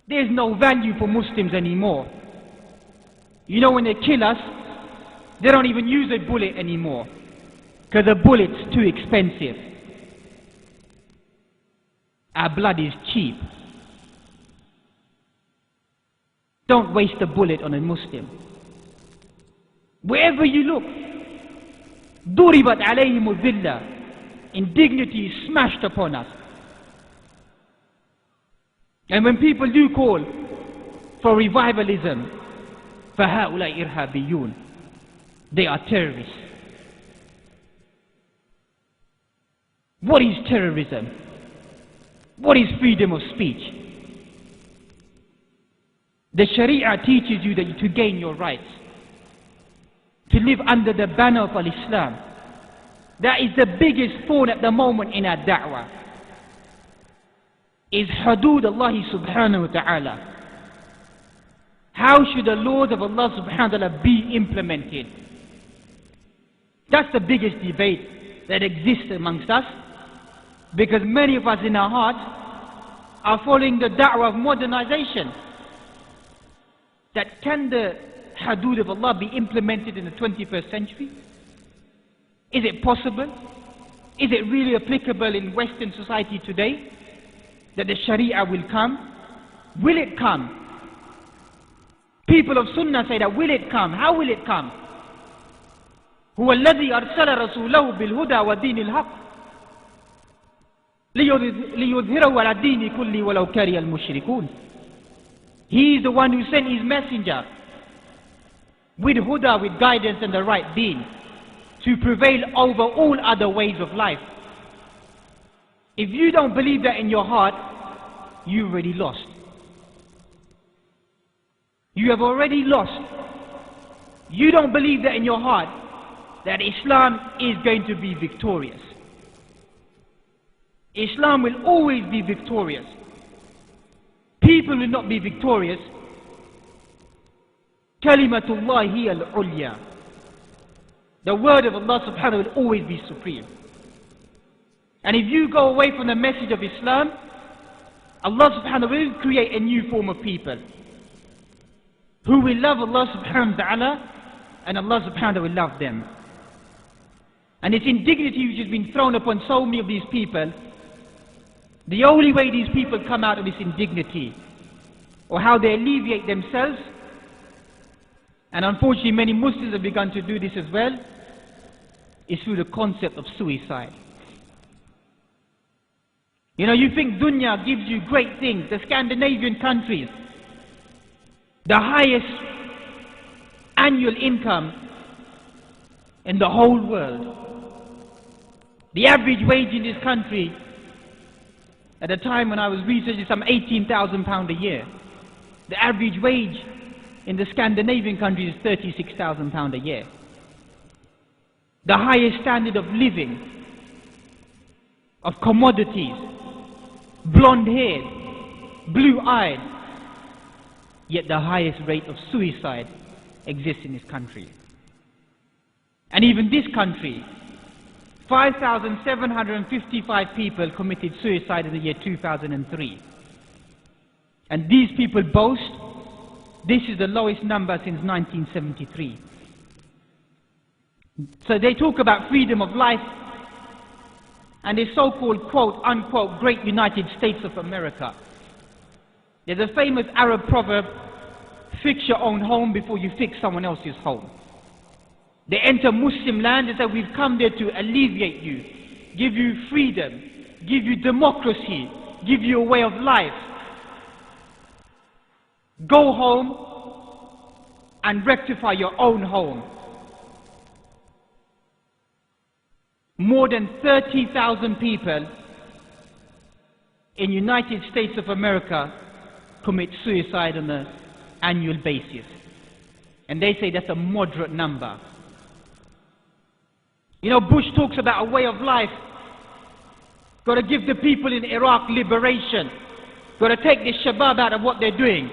There's no value for Muslims anymore. You know, when they kill us, they don't even use a bullet anymore, because the bullet's too expensive. Our blood is cheap. Don't waste a bullet on a Muslim. Wherever you look, ضُرِبَتْ عَلَيْهِمُ الذِّلَّةِ, indignity is smashed upon us. And when people do call for revivalism, فَهَؤُلَاءِ إِرْهَابِيُّونَ, they are terrorists. What is terrorism? What is freedom of speech? The Sharia teaches you that to gain your rights, to live under the banner of Al-Islam. That is the biggest thorn at the moment in our da'wah, is hudud Allah subhanahu wa ta'ala. How should the laws of Allah subhanahu wa ta'ala be implemented? That's the biggest debate that exists amongst us, because many of us in our hearts are following the da'wah of modernization. That can the hudud of Allah be implemented in the 21st century? Is it possible? Is it really applicable in Western society today that the Sharia will come? Will it come? People of Sunnah say that, will it come? How will it come? هو الذي أرسل رسوله بالهدى ودين الحق ليظهره على الدين كله ولو كره المشركون. He is the one who sent his messenger with huda, with guidance and the right deen, to prevail over all other ways of life. If you don't believe that in your heart, you've already lost. You have already lost. You don't believe that in your heart, that Islam is going to be victorious. Islam will always be victorious. People will not be victorious. Kalimatullah hiya al-ulya. The word of Allah subhanahu will always be supreme. And if you go away from the message of Islam, Allah subhanahu will create a new form of people who will love Allah subhanahu wa ta'ala, and Allah subhanahu will love them. And it's indignity which has been thrown upon so many of these people. The only way these people come out of this indignity, or how they alleviate themselves, and unfortunately many Muslims have begun to do this as well, is through the concept of suicide. You know, you think dunya gives you great things. The Scandinavian countries, the highest annual income in the whole world. The average wage in this country, at the time when I was researching, some £18,000 a year. The average wage in the Scandinavian countries is £36,000 a year. The highest standard of living, of commodities, blonde haired, blue eyed, yet the highest rate of suicide exists in this country. And even this country, 5,755 people committed suicide in the year 2003. And these people boast this is the lowest number since 1973. So they talk about freedom of life and the so-called quote unquote great United States of America. There's a famous Arab proverb, fix your own home before you fix someone else's home. They enter Muslim land and say, we've come there to alleviate you, give you freedom, give you democracy, give you a way of life. Go home and rectify your own home. More than 30,000 people in United States of America commit suicide on an annual basis. And they say that's a moderate number. You know, Bush talks about a way of life. Got to give the people in Iraq liberation. Got to take the shabab out of what they're doing.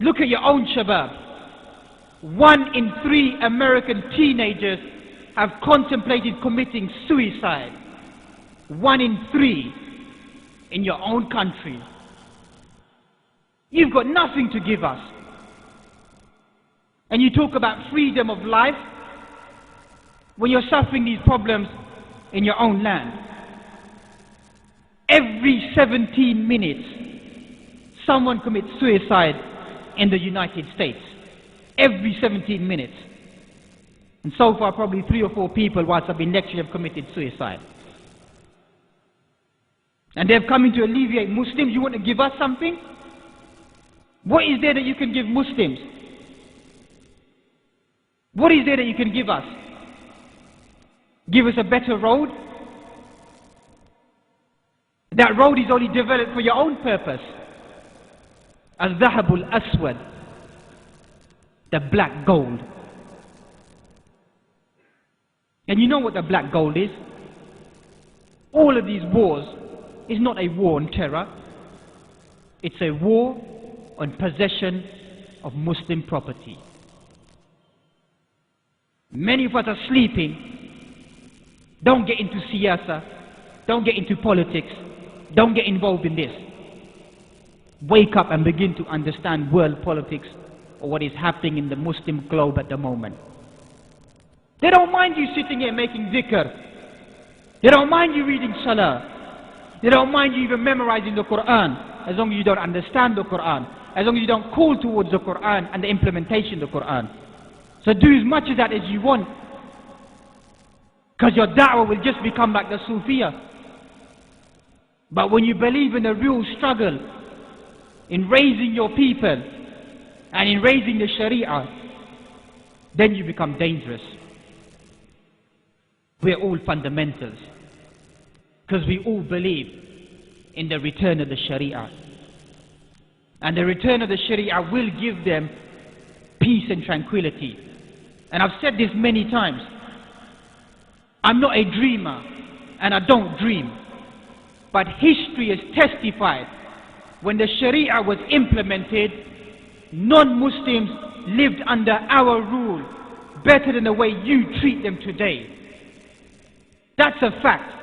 Look at your own shabab. 1 in 3 American teenagers have contemplated committing suicide. 1 in 3. in your own country. You've got nothing to give us. And you talk about freedom of life when you're suffering these problems in your own land. Every 17 minutes, someone commits suicide in the United States. Every 17 minutes. And so far, probably 3 or 4 people, whilst I've been lecturing, have committed suicide. And they've come in to alleviate Muslims. You want to give us something? What is there that you can give Muslims? What is there that you can give us? Give us a better road? That road is only developed for your own purpose. Al-Dhahabul Aswad, the black gold. And you know what the black gold is? All of these wars is not a war on terror. It's a war on possession of Muslim property. Many of us are sleeping. Don't get into siyasa. Don't get into politics. Don't get involved in this. Wake up and begin to understand world politics or what is happening in the Muslim globe at the moment. They don't mind you sitting here making dhikr. They don't mind you reading salah. They don't mind you even memorizing the Quran, as long as you don't understand the Quran, as long as you don't call towards the Quran and the implementation of the Quran. So do as much of that as you want, because your da'wah will just become like the Sufiya. But when you believe in a real struggle, in raising your people, and in raising the Sharia, then you become dangerous. We're all fundamentals, because we all believe in the return of the Sharia. And the return of the Sharia will give them peace and tranquility. And I've said this many times. I'm not a dreamer, and I don't dream. But history has testified, when the Sharia was implemented, non-Muslims lived under our rule better than the way you treat them today. That's a fact.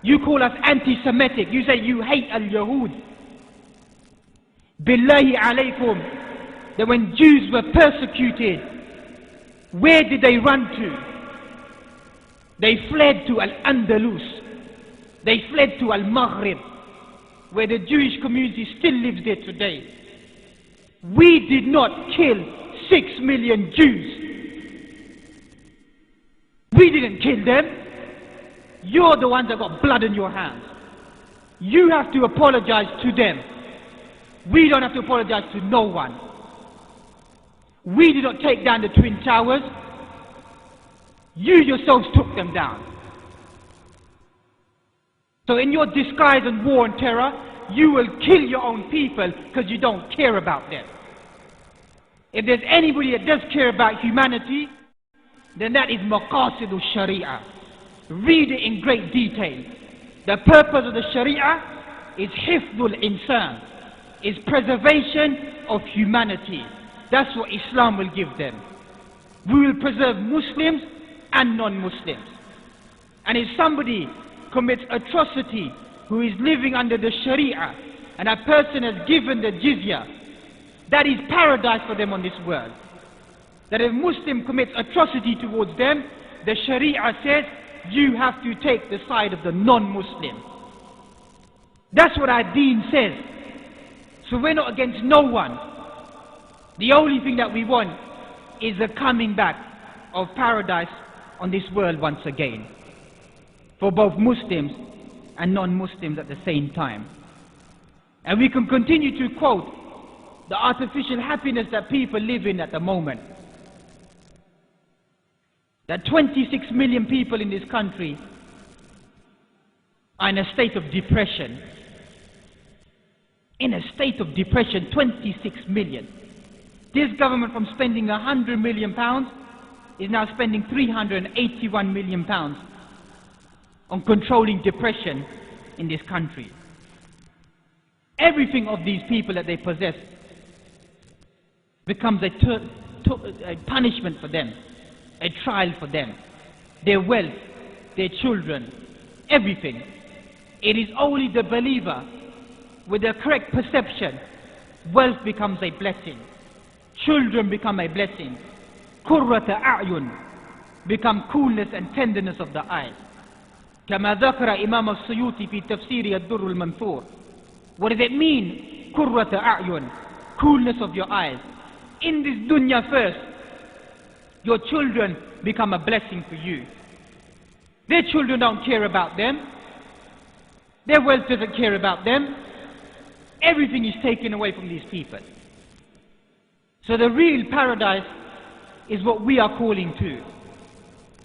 You call us anti-Semitic. You say you hate al-Yahud. Billahi alaykum, that when Jews were persecuted, where did they run to? They fled to Al-Andalus. They fled to Al-Maghrib, where the Jewish community still lives there today. We did not kill 6 million Jews. We didn't kill them. You're the ones that got blood in your hands. You have to apologize to them. We don't have to apologize to no one. We did not take down the Twin Towers. You yourselves took them down. So in your disguise and war and terror, you will kill your own people because you don't care about them. If there's anybody that does care about humanity, then that is Maqasid Sharia. Read it in great detail. The purpose of the Sharia is Hifdul Insan, is preservation of humanity. That's what Islam will give them. We will preserve Muslims and non-Muslims. And if somebody commits atrocity who is living under the Sharia, and a person has given the jizya, that is paradise for them on this world. That if Muslim commits atrocity towards them, the Sharia says you have to take the side of the non-Muslim. That's what our deen says. So we're not against no one. The only thing that we want is the coming back of paradise on this world once again, for both Muslims and non-Muslims at the same time. And we can continue to quote the artificial happiness that people live in at the moment. That 26 million people in this country are in a state of depression. In a state of depression, 26 million. This government, from spending £100 million, is now spending £381 million on controlling depression in this country. Everything of these people that they possess becomes a punishment for them, a trial for them. Their wealth, their children, everything. It is only the believer with the correct perception. Wealth becomes a blessing. Children become a blessing. Qurrata a'yun become coolness and tenderness of the eyes. كما ذكر إمام السيوطي في تفسير الدر المنثور. What does it mean? Qurrata a'yun, coolness of your eyes. In this dunya first, your children become a blessing for you. Their children don't care about them. Their wealth doesn't care about them. Everything is taken away from these people. So the real paradise is what we are calling to.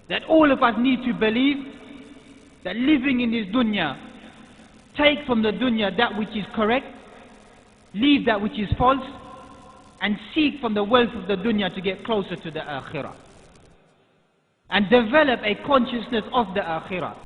That all of us need to believe that living in this dunya, take from the dunya that which is correct, leave that which is false, and seek from the wealth of the dunya to get closer to the akhirah. And develop a consciousness of the akhirah.